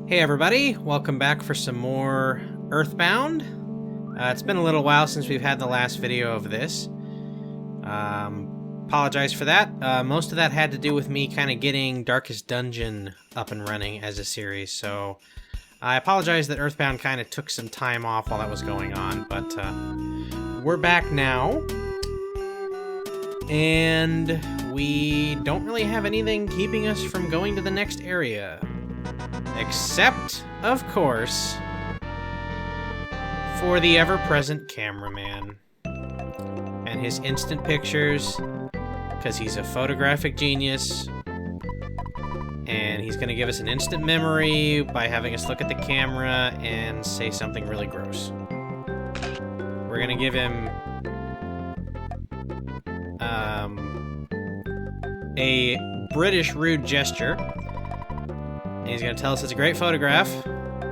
Hey everybody, welcome back for some more EarthBound. It's been a little while since we've had the last video of this. Apologize for that. Most of that had to do with me kind of getting Darkest Dungeon up and running as a series, so I apologize that EarthBound kind of took some time off while that was going on, but we're back now. And we don't really have anything keeping us from going to the next area. Except, of course, for the ever-present cameraman. And his instant pictures, because he's a photographic genius. And he's going to give us an instant memory by having us look at the camera and say something really gross. We're going to give him a British rude gesture. And he's going to tell us it's a great photograph,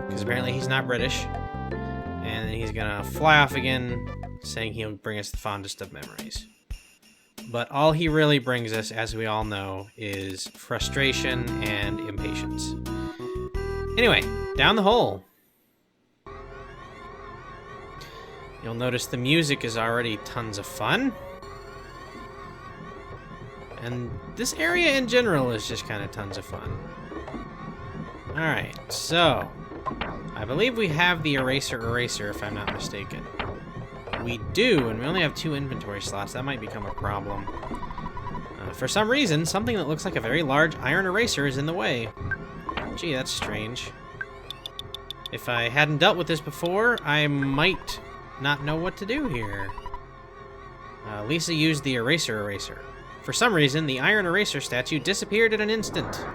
because apparently he's not British. And then he's going to fly off again, saying he'll bring us the fondest of memories. But all he really brings us, as we all know, is frustration and impatience. Anyway, down the hole. You'll notice the music is already tons of fun. And this area in general is just kind of tons of fun. Alright, so I believe we have the eraser, if I'm not mistaken. We do, and we only have 2 inventory slots. That might become a problem. For some reason, something that looks like a very large iron eraser is in the way. Gee, that's strange. If I hadn't dealt with this before, I might not know what to do here. Lisa used the eraser. For some reason, the iron eraser statue disappeared in an instant.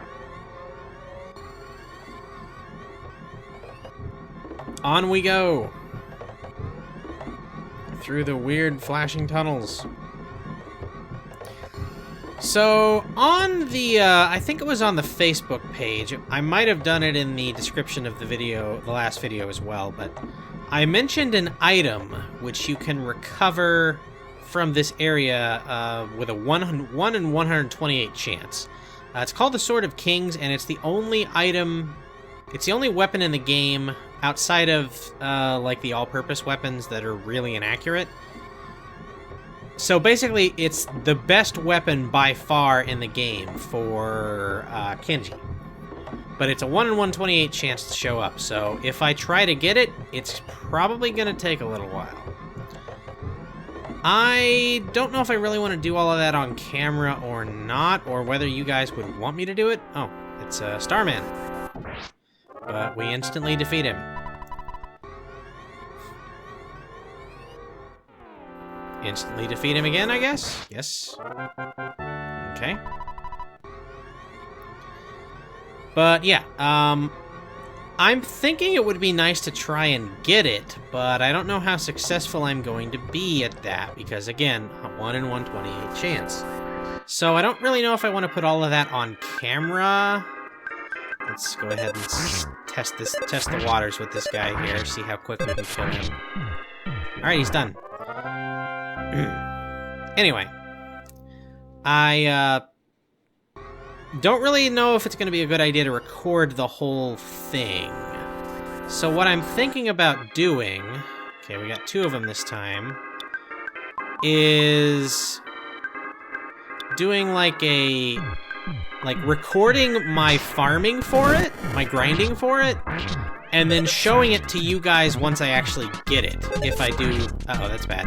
On we go! Through the weird flashing tunnels. So, on the, I think it was on the Facebook page, I might have done it in the description of the video, the last video as well, but I mentioned an item which you can recover from this area with a 1 in 128 chance. It's called the Sword of Kings, and it's the only item, it's the only weapon in the game outside of, like, the all-purpose weapons that are really inaccurate. So basically, it's the best weapon by far in the game for Kenji. But it's a 1 in 128 chance to show up, so if I try to get it, it's probably going to take a little while. I don't know if I really want to do all of that on camera or not, or whether you guys would want me to do it. Oh, it's Starman. But we instantly defeat him. Instantly defeat him again, I guess? Yes. Okay. But yeah, I'm thinking it would be nice to try and get it, but I don't know how successful I'm going to be at that, because again, a 1 in 128 chance. So I don't really know if I want to put all of that on camera. Let's go ahead and test the waters with this guy here, see how quick we can kill him. Alright, he's done. Anyway, I don't really know if it's going to be a good idea to record the whole thing. So what I'm thinking about doing, okay, we got 2 of them this time, is doing like recording my farming for it, my grinding for it, and then showing it to you guys once I actually get it. If I do... Uh-oh, that's bad.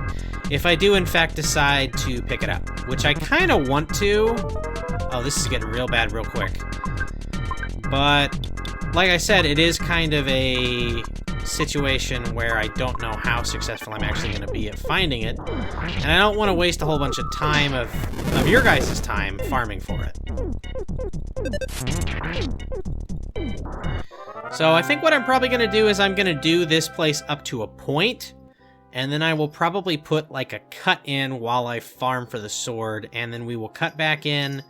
If I do, in fact, decide to pick it up, which I kind of want to. Oh, this is getting real bad real quick. But, like I said, it is kind of a situation where I don't know how successful I'm actually going to be at finding it, and I don't want to waste a whole bunch of time of your guys' time farming for it. So I think what I'm probably going to do is I'm going to do this place up to a point, and then I will probably put like a cut in while I farm for the sword, and then we will cut back in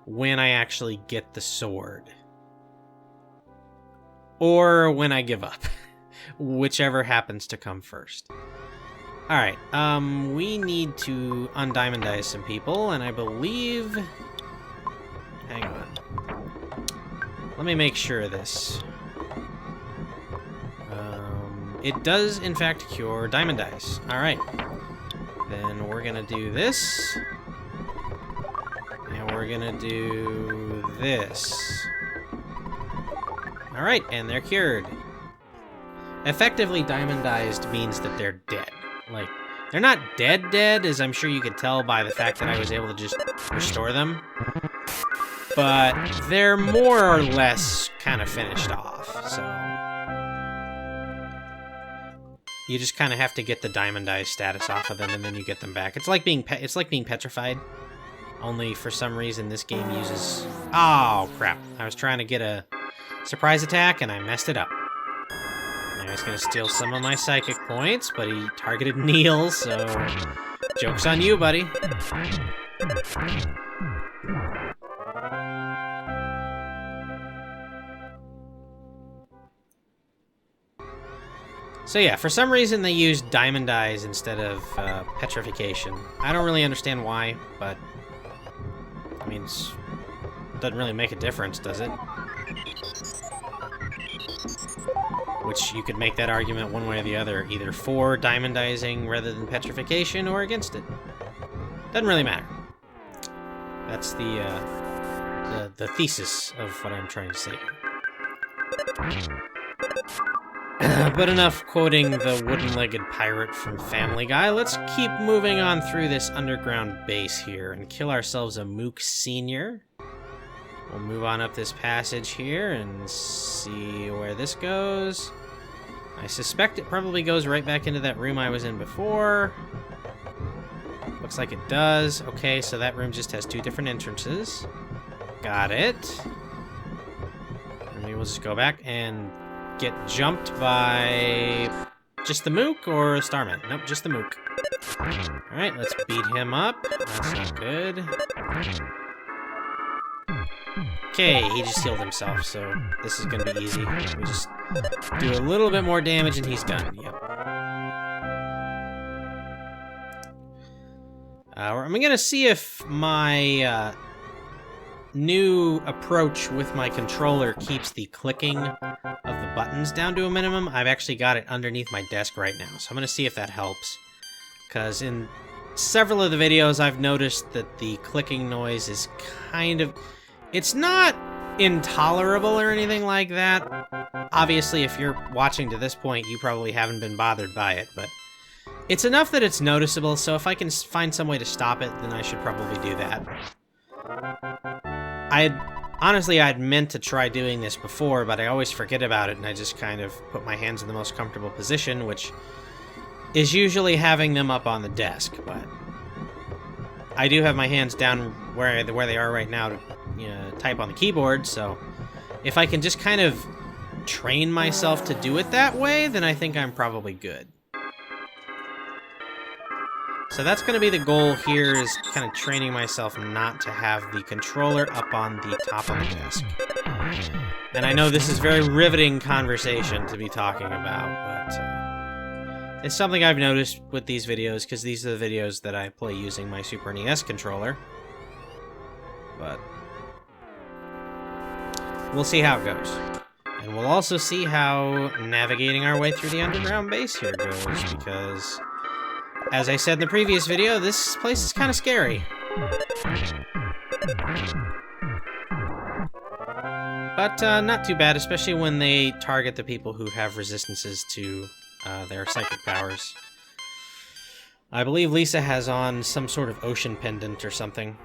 when I actually get the sword. Or when I give up. Whichever happens to come first. Alright, we need to undiamondize some people, and I believe... Hang on. Let me make sure of this. it does, in fact, cure diamond eyes. Alright. Then we're gonna do this. And we're gonna do this. Alright, and they're cured. Effectively diamondized means that they're dead. Like, they're not dead, as I'm sure you could tell by the fact that I was able to just restore them. But they're more or less kind of finished off, so... You just kind of have to get the diamondized status off of them, and then you get them back. It's like being petrified. Only for some reason this game uses... Oh, crap. I was trying to get a surprise attack, and I messed it up. Now he's going to steal some of my psychic points, but he targeted Neil, so... Joke's on you, buddy. So yeah, for some reason they used diamond eyes instead of petrification. I don't really understand why, but... I mean, it doesn't really make a difference, does it? Which, you could make that argument one way or the other, either for diamondizing rather than petrification, or against it. Doesn't really matter. That's the thesis of what I'm trying to say here. But enough quoting the wooden-legged pirate from Family Guy. Let's keep moving on through this underground base here and kill ourselves a Mook Senior. We'll move on up this passage here and see where this goes. I suspect it probably goes right back into that room I was in before. Looks like it does. Okay, so that room just has two different entrances. Got it. And maybe we'll just go back and get jumped by just the Mook or Starman? Nope, just the Mook. Alright, let's beat him up. That's not good. Okay, he just healed himself, so this is gonna be easy. We just do a little bit more damage and he's done. Yep. I'm gonna see if my new approach with my controller keeps the clicking of the buttons down to a minimum. I've actually got it underneath my desk right now, so I'm going to see if that helps. Because in several of the videos, I've noticed that the clicking noise is kind of... It's not intolerable or anything like that. Obviously, if you're watching to this point, you probably haven't been bothered by it, but it's enough that it's noticeable, so if I can find some way to stop it, then I should probably do that. Honestly, I'd meant to try doing this before, but I always forget about it, and I just kind of put my hands in the most comfortable position, which is usually having them up on the desk, but I do have my hands down where they are right now to type on the keyboard, so if I can just kind of train myself to do it that way, then I think I'm probably good. So that's going to be the goal here, is kind of training myself not to have the controller up on the top of the desk. And I know this is very riveting conversation to be talking about, but it's something I've noticed with these videos, because these are the videos that I play using my Super NES controller. But we'll see how it goes. And we'll also see how navigating our way through the underground base here goes, because... as I said in the previous video, this place is kind of scary. But not too bad, especially when they target the people who have resistances to their psychic powers. I believe Lisa has on some sort of ocean pendant or something.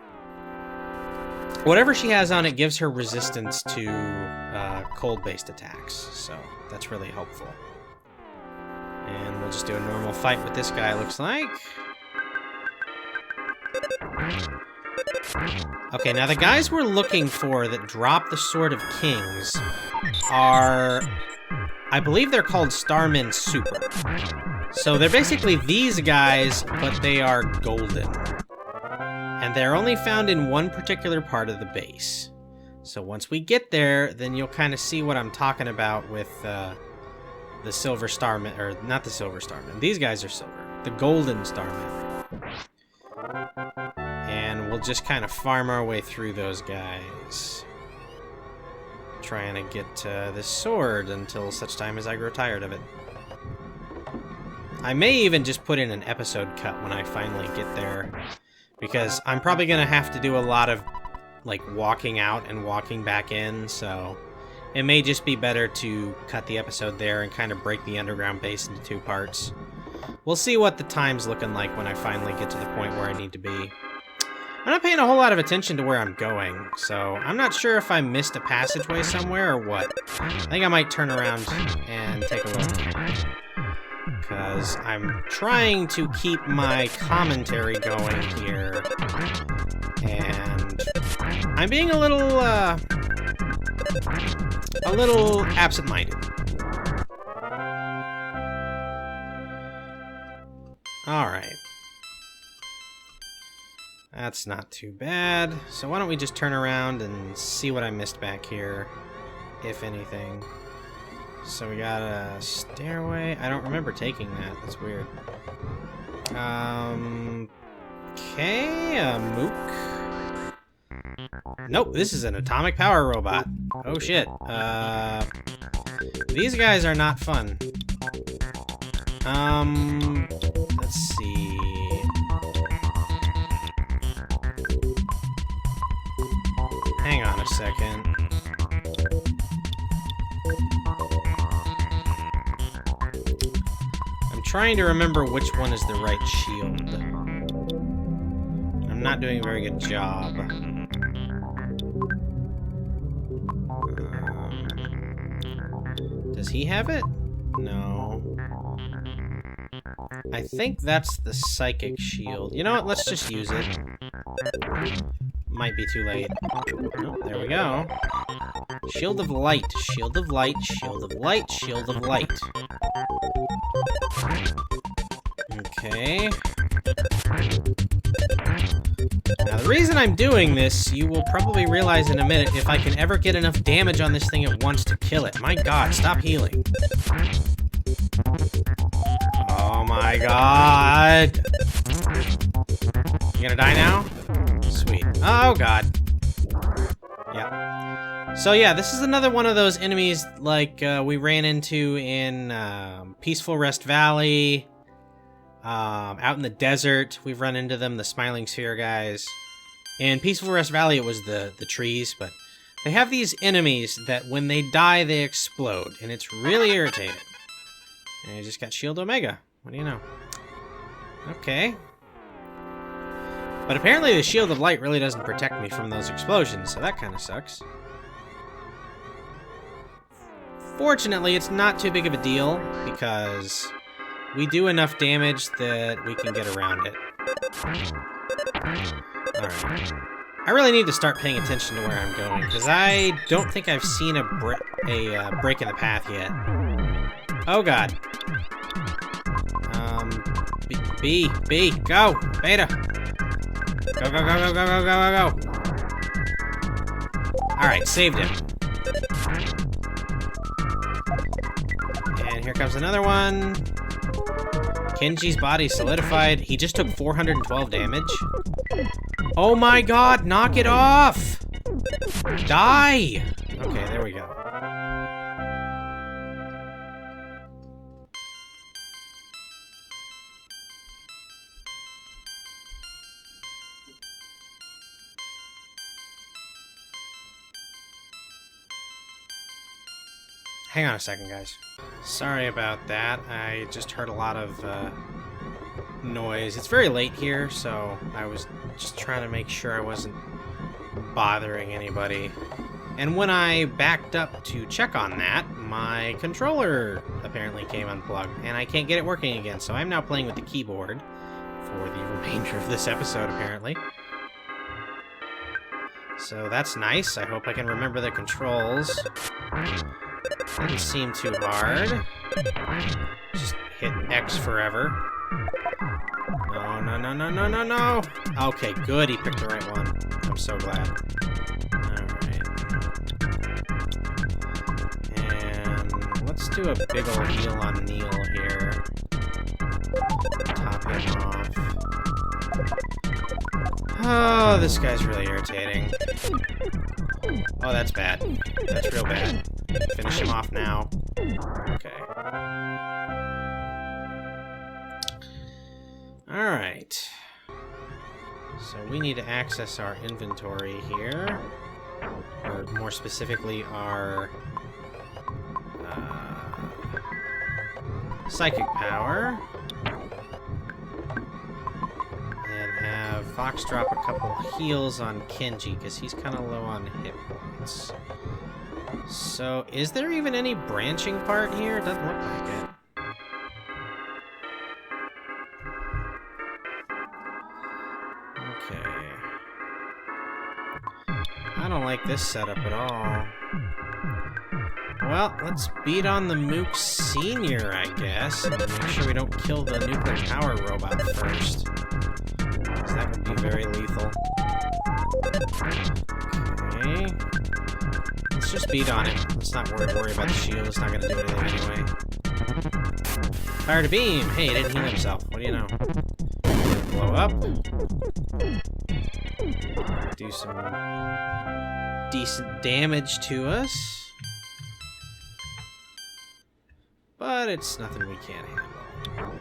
Whatever she has on, it gives her resistance to cold-based attacks, so that's really helpful. And we'll just do a normal fight with this guy, looks like. Okay, now the guys we're looking for that drop the Sword of Kings are... I believe they're called Starman Super. So they're basically these guys, but they are golden. And they're only found in one particular part of the base. So once we get there, then you'll kind of see what I'm talking about with... the Silver Starman, or not the Silver Starman. These guys are silver. The Golden Starman. And we'll just kind of farm our way through those guys. Trying to get this sword until such time as I grow tired of it. I may even just put in an episode cut when I finally get there, because I'm probably going to have to do a lot of, like, walking out and walking back in, so it may just be better to cut the episode there and kind of break the underground base into 2 parts. We'll see what the time's looking like when I finally get to the point where I need to be. I'm not paying a whole lot of attention to where I'm going, so I'm not sure if I missed a passageway somewhere or what. I think I might turn around and take a look, because I'm trying to keep my commentary going here, and I'm being a little absent-minded. Alright. That's not too bad. So why don't we just turn around and see what I missed back here, if anything. So we got a stairway. I don't remember taking that. That's weird. Okay, a mook. Nope, this is an atomic power robot. Oh shit. These guys are not fun. Let's see. Hang on a second. I'm trying to remember which one is the right shield. I'm not doing a very good job. Does he have it? No. I think that's the psychic shield. You know what? Let's just use it. Might be too late. Oh, there we go. Shield of light, shield of light, shield of light, shield of light. Okay. Now, the reason I'm doing this, you will probably realize in a minute, if I can ever get enough damage on this thing at once to kill it. My god, stop healing. Oh my god. You gonna die now? Sweet. Oh god. Yeah. So yeah, this is another one of those enemies like we ran into in Peaceful Rest Valley. Out in the desert, we've run into them, the Smiling Sphere guys. In Peaceful Rest Valley, it was the trees, but they have these enemies that when they die, they explode, and it's really irritating. And I just got Shield Omega. What do you know? Okay. But apparently the Shield of Light really doesn't protect me from those explosions, so that kind of sucks. Fortunately, it's not too big of a deal, because we do enough damage that we can get around it. Alright. I really need to start paying attention to where I'm going, because I don't think I've seen a break in the path yet. Oh god. B, go! Beta! Go, go, go, go, go, go, go, go, go! Alright, saved him. And here comes another one. Kenji's body solidified. He just took 412 damage. Oh my god, knock it off! Die! Okay, there we go. Hang on a second, guys. Sorry about that. I just heard a lot of noise. It's very late here, so I was just trying to make sure I wasn't bothering anybody. And when I backed up to check on that, my controller apparently came unplugged, and I can't get it working again, so I'm now playing with the keyboard for the remainder of this episode, apparently. So that's nice. I hope I can remember the controls. Doesn't seem too hard. Just hit X forever. No, no, no, no, no, no, no! Okay, good, he picked the right one. I'm so glad. Alright. And let's do a big ol' heal on Neil here. Top him off. Oh, this guy's really irritating. Oh, that's bad. That's real bad. Finish him off now. Okay. Alright. So we need to access our inventory here. Or more specifically, our psychic power. And have Fox drop a couple heals on Kenji, because he's kind of low on hit points. So, is there even any branching part here? It doesn't look like it. Okay. I don't like this setup at all. Well, let's beat on the Mook Senior, I guess, and make sure we don't kill the nuclear power robot first. Because that would be very lethal. Okay. Let's just beat on him. Let's not worry about the shield. It's not going to do anything anyway. Fire to beam! Hey, he didn't heal himself. What do you know? Blow up. Do some decent damage to us. But it's nothing we can't handle.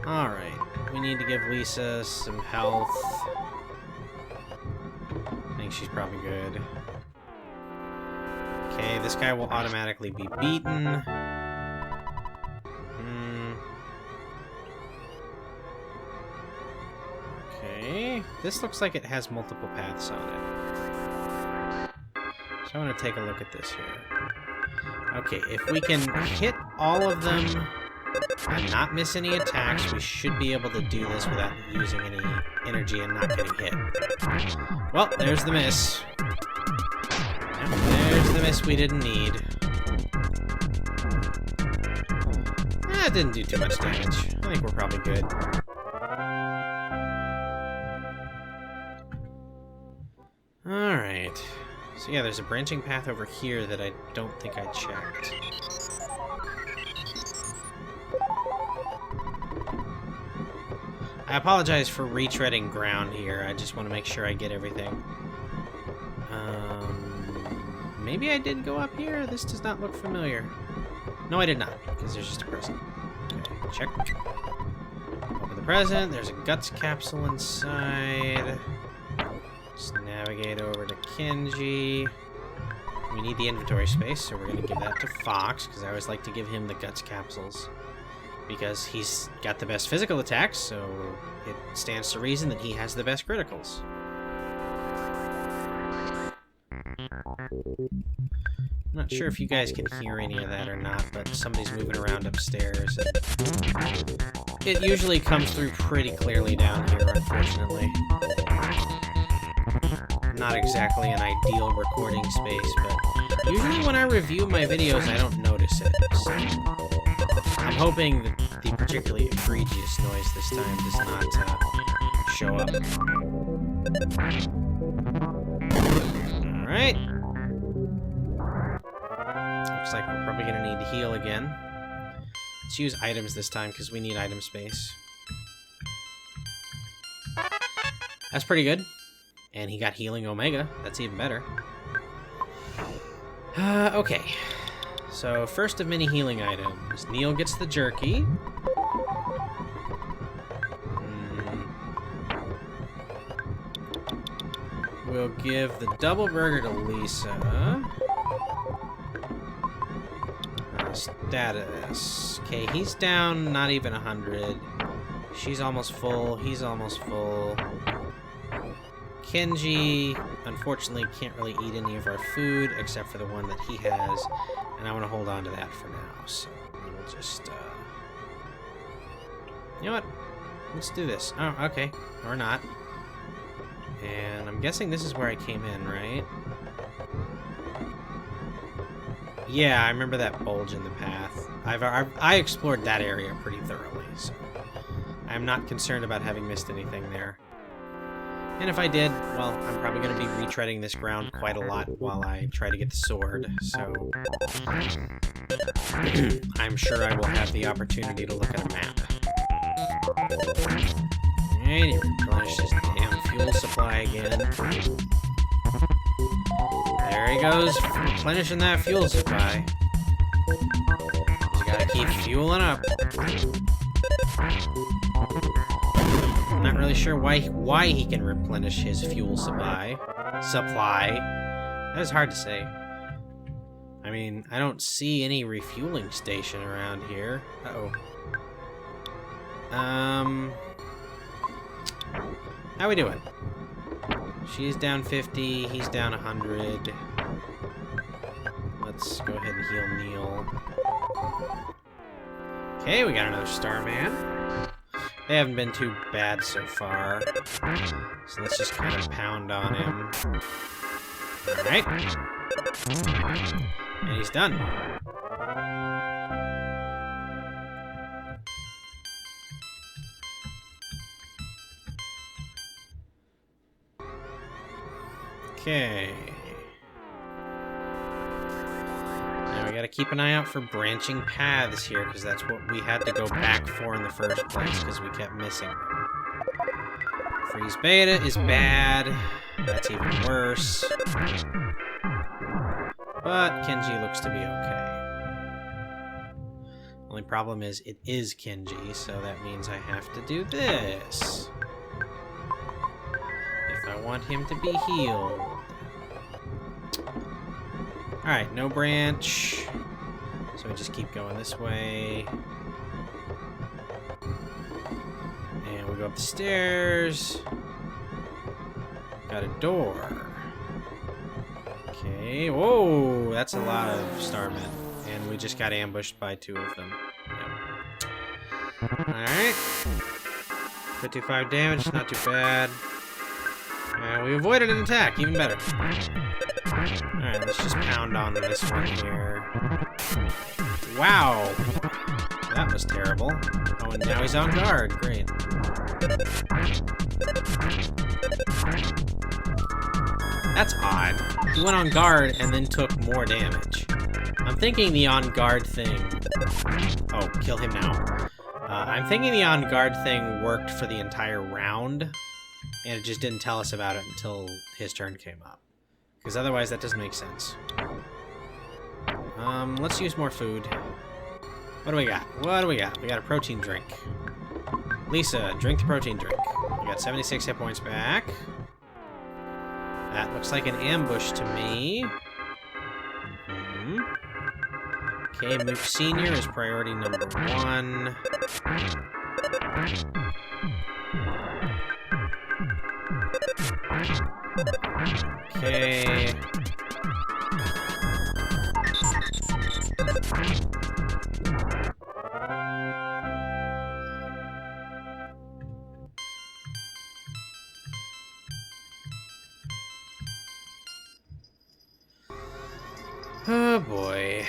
Alright. We need to give Lisa some health. I think she's probably good. Okay, this guy will automatically be beaten. Okay, this looks like it has multiple paths on it. So I want to take a look at this here. Okay, if we can hit all of them and not miss any attacks, we should be able to do this without using any energy and not getting hit. Well, there's the miss. There's the miss we didn't need. That didn't do too much damage. I think we're probably good. Alright. So yeah, there's a branching path over here that I don't think I checked. I apologize for retreading ground here. I just want to make sure I get everything. Maybe I did go up here? This does not look familiar. No, I did not, because there's just a present. Okay, check. Open the present. There's a guts capsule inside. Just navigate over to Kenji. We need the inventory space, so we're going to give that to Fox, because I always like to give him the guts capsules. Because he's got the best physical attacks, so it stands to reason that he has the best criticals. I'm not sure if you guys can hear any of that or not, but somebody's moving around upstairs. And it usually comes through pretty clearly down here, unfortunately. Not exactly an ideal recording space, but usually when I review my videos, I don't notice it. So I'm hoping that the particularly egregious noise this time does not show up. Alright. Looks like we're probably going to need to heal again. Let's use items this time, because we need item space. That's pretty good. And he got Healing Omega. That's even better. Okay. So, first of many healing items. Neil gets the jerky. We'll give the double burger to Lisa. Status. Okay, he's down not even 100. She's almost full. He's almost full. Kenji, unfortunately, can't really eat any of our food except for the one that he has, and I want to hold on to that for now. So we'll just, you know what? Let's do this. Oh, okay, or not. And I'm guessing this is where I came in, right? Yeah, I remember that bulge in the path. I explored that area pretty thoroughly, so I'm not concerned about having missed anything there. And if I did, well, I'm probably going to be retreading this ground quite a lot while I try to get the sword, so I'm sure I will have the opportunity to look at a map. And he replenished his damn fuel supply again. There he goes, replenishing that fuel supply. You gotta keep fueling up. I'm not really sure why he can replenish his fuel supply. That is hard to say. I mean, I don't see any refueling station around here. Uh-oh. How we doing? She's down 50, he's down 100. Let's go ahead and heal Neil. Okay, we got another Starman. They haven't been too bad so far. So let's just kind of pound on him. Alright. And he's done. Okay. Now we gotta keep an eye out for branching paths here, because that's what we had to go back for in the first place, because we kept missing them. Freeze Beta is bad. That's even worse. But Kenji looks to be okay. Only problem is, it is Kenji, so that means I have to do this. If I want him to be healed. Alright, no branch. So we just keep going this way. And we go up the stairs. Got a door. Okay, whoa, that's a lot of Starmen. And we just got ambushed by 2 of them. Yep. Alright. 55 damage, not too bad. And we avoided an attack, even better. Alright, let's just pound on this one here. Wow! That was terrible. Oh, and now he's on guard. Great. That's odd. He went on guard and then took more damage. I'm thinking the on guard thing... Oh, kill him now. I'm thinking the on guard thing worked for the entire round, and it just didn't tell us about it until his turn came up. Because otherwise that doesn't make sense. Let's use more food. What do we got? What do we got? We got a protein drink. Lisa, drink the protein drink. We got 76 hit points back. That looks like an ambush to me. Okay, Mook Senior is priority number 1. Okay. Oh boy.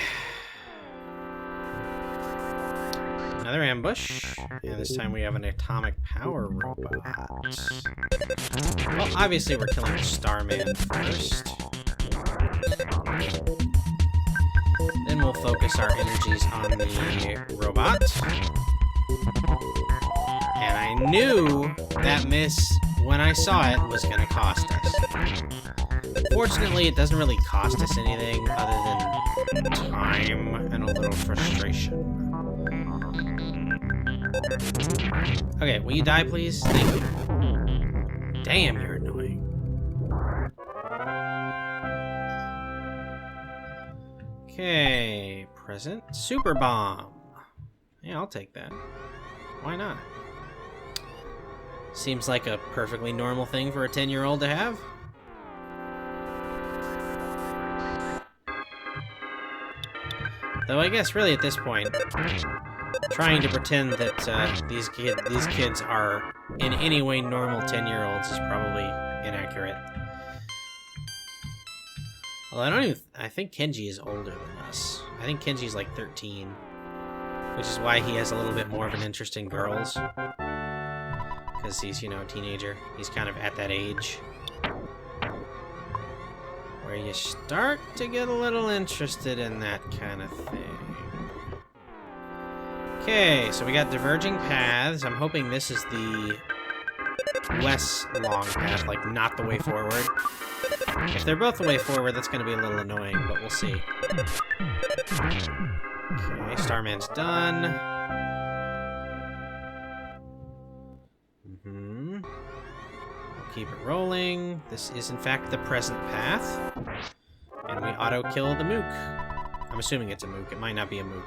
Another ambush. And this time we have an atomic power robot. Well, obviously we're killing the Starman first. Then we'll focus our energies on the robot. And I knew that miss, when I saw it, was going to cost us. Fortunately, it doesn't really cost us anything other than time and a little frustration. Okay, will you die, please? Thank you. Damn, you're annoying. Okay, present. Super Bomb. Yeah, I'll take that. Why not? Seems like a perfectly normal thing for a 10-year-old to have. Though I guess really at this point, trying to pretend that these kids are in any way normal 10-year-olds is probably inaccurate. Although I think Kenji is older than us. I think Kenji's like 13, which is why he has a little bit more of an interest in girls. Because he's, you know, a teenager. He's kind of at that age where you start to get a little interested in that kind of thing. Okay, so we got diverging paths. I'm hoping this is the less long path, like not the way forward. If they're both the way forward, that's going to be a little annoying, but we'll see. Okay, Starman's done. keep it rolling. This is, in fact, the present path. And we auto-kill the mook. I'm assuming it's a mook. It might not be a mook.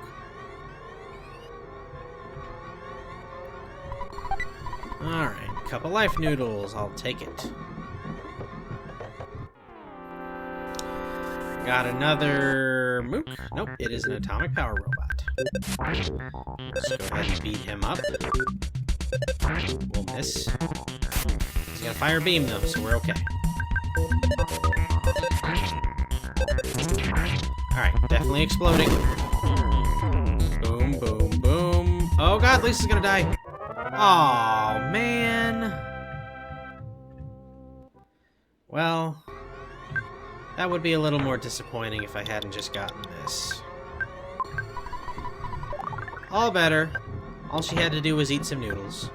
Alright, couple life noodles. I'll take it. Got another mook. Nope, it is an atomic power robot. Let's go ahead and beat him up. We'll miss. He's got a fire beam, though, so we're okay. Alright, definitely exploding. Boom, boom, boom. Oh god, Lisa's gonna die. Aw, man. Well, that would be a little more disappointing if I hadn't just gotten this. All better. All she had to do was eat some noodles.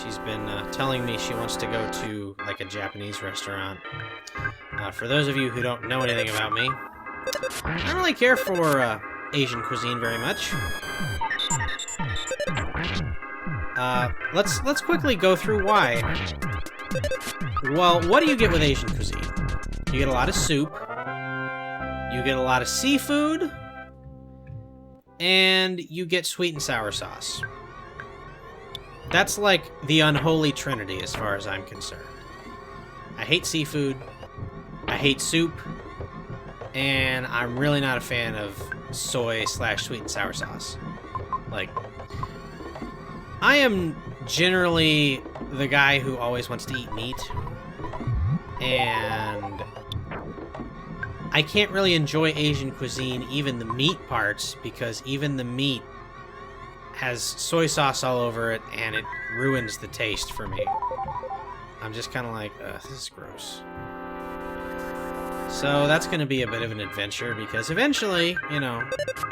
She's been telling me she wants to go to, like, a Japanese restaurant. For those of you who don't know anything about me, I don't really care for Asian cuisine very much. Let's quickly go through why. Well, what do you get with Asian cuisine? You get a lot of soup, you get a lot of seafood, and you get sweet and sour sauce. That's like the unholy trinity as far as I'm concerned. I hate seafood, I hate soup, and I'm really not a fan of soy/sweet and sour sauce. Like, I am generally the guy who always wants to eat meat, and I can't really enjoy Asian cuisine, even the meat parts, because even the meat has soy sauce all over it, and it ruins the taste for me. I'm just kind of like, ugh, this is gross. So that's going to be a bit of an adventure, because eventually, you know,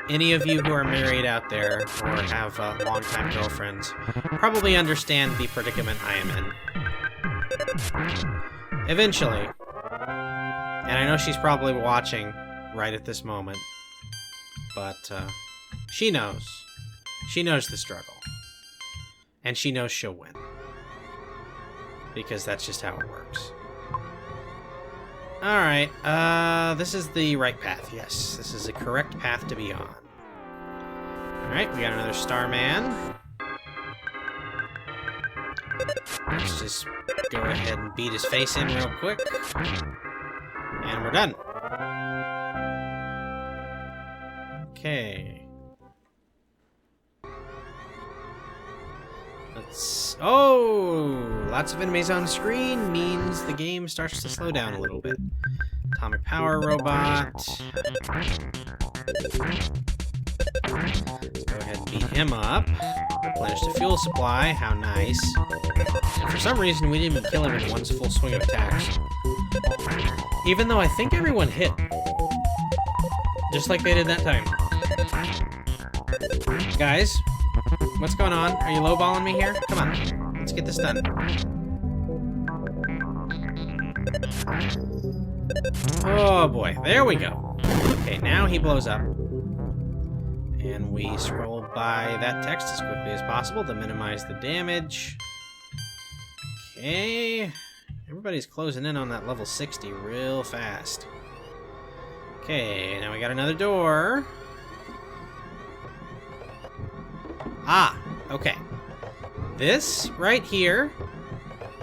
any of you who are married out there or have longtime girlfriends probably understand the predicament I am in. Eventually. And I know she's probably watching right at this moment, but she knows. She knows the struggle. And she knows she'll win. Because that's just how it works. Alright, this is the right path, yes. This is the correct path to be on. Alright, we got another Starman. Let's just go ahead and beat his face in real quick. And we're done. Okay. Let's... Oh! Lots of enemies on screen means the game starts to slow down a little bit. Atomic power robot. Let's go ahead and beat him up. Replenish the fuel supply. How nice. And for some reason, we didn't even kill him in one full swing of attacks. Even though I think everyone hit. Just like they did that time. Guys, what's going on? Are you lowballing me here? Come on. Let's get this done. Oh boy. There we go. Okay, now he blows up. And we scroll by that text as quickly as possible to minimize the damage. Okay. Everybody's closing in on that level 60 real fast. Okay, now we got another door. Ah, okay. This right here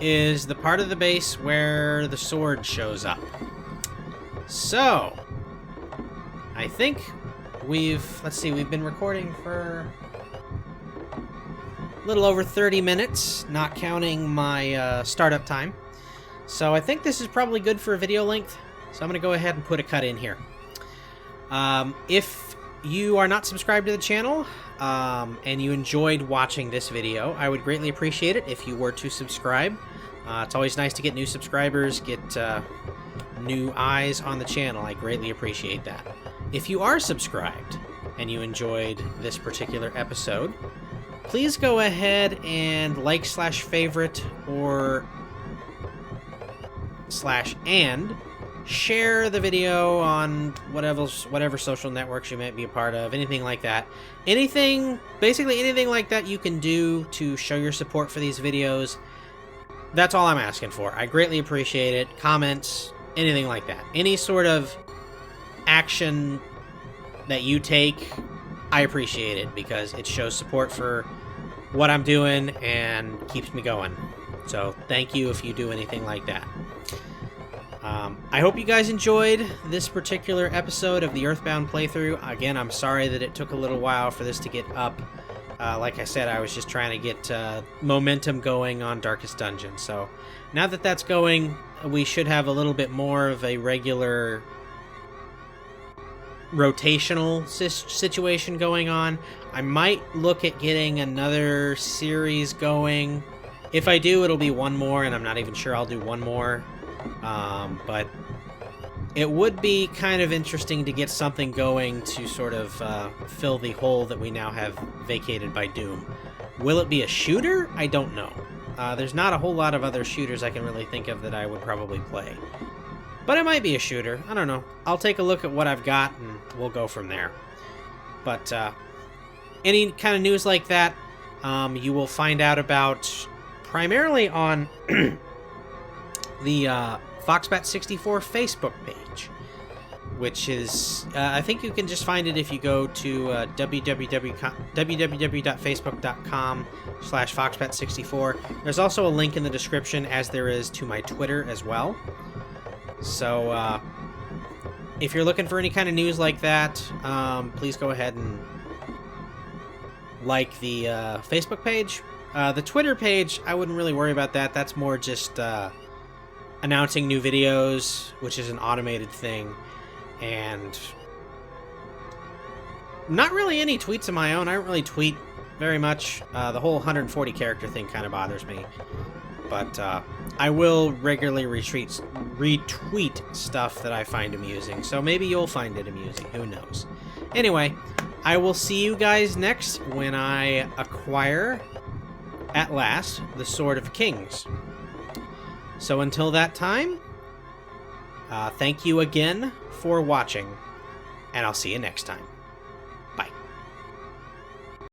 is the part of the base where the sword shows up. So, I think let's see, we've been recording for a little over 30 minutes, not counting my startup time. So I think this is probably good for a video length, so I'm going to go ahead and put a cut in here. If you are not subscribed to the channel, and you enjoyed watching this video, I would greatly appreciate it if you were to subscribe. It's always nice to get new subscribers, get new eyes on the channel. I greatly appreciate that. If you are subscribed and you enjoyed this particular episode, please go ahead and like/favorite or /and share the video on whatever social networks you might be a part of, anything like that. Basically anything like that you can do to show your support for these videos. That's all I'm asking for. I greatly appreciate it. Comments, anything like that. Any sort of action that you take, I appreciate it, because it shows support for what I'm doing and keeps me going. So thank you if you do anything like that. I hope you guys enjoyed this particular episode of the EarthBound playthrough. Again, I'm sorry that it took a little while for this to get up. Like I said, I was just trying to get momentum going on Darkest Dungeon. So now that that's going, we should have a little bit more of a regular rotational situation going on. I might look at getting another series going. If I do, it'll be one more, and I'm not even sure I'll do one more. But it would be kind of interesting to get something going to sort of fill the hole that we now have vacated by Doom. Will it be a shooter? I don't know. There's not a whole lot of other shooters I can really think of that I would probably play. But it might be a shooter. I don't know. I'll take a look at what I've got, and we'll go from there. But any kind of news like that, you will find out about primarily on the Foxbat64 Facebook page, which is, I think you can just find it if you go to www.facebook.com/Foxbat64. There's also a link in the description, as there is to my Twitter as well. So, if you're looking for any kind of news like that, please go ahead and like the Facebook page. The Twitter page, I wouldn't really worry about that. That's more just announcing new videos, which is an automated thing, and not really any tweets of my own. I don't really tweet very much. The whole 140 character thing kind of bothers me, but I will regularly retweet stuff that I find amusing, so maybe you'll find it amusing. Who knows? Anyway, I will see you guys next when I acquire, at last, the Sword of Kings. So until that time, thank you again for watching, and I'll see you next time.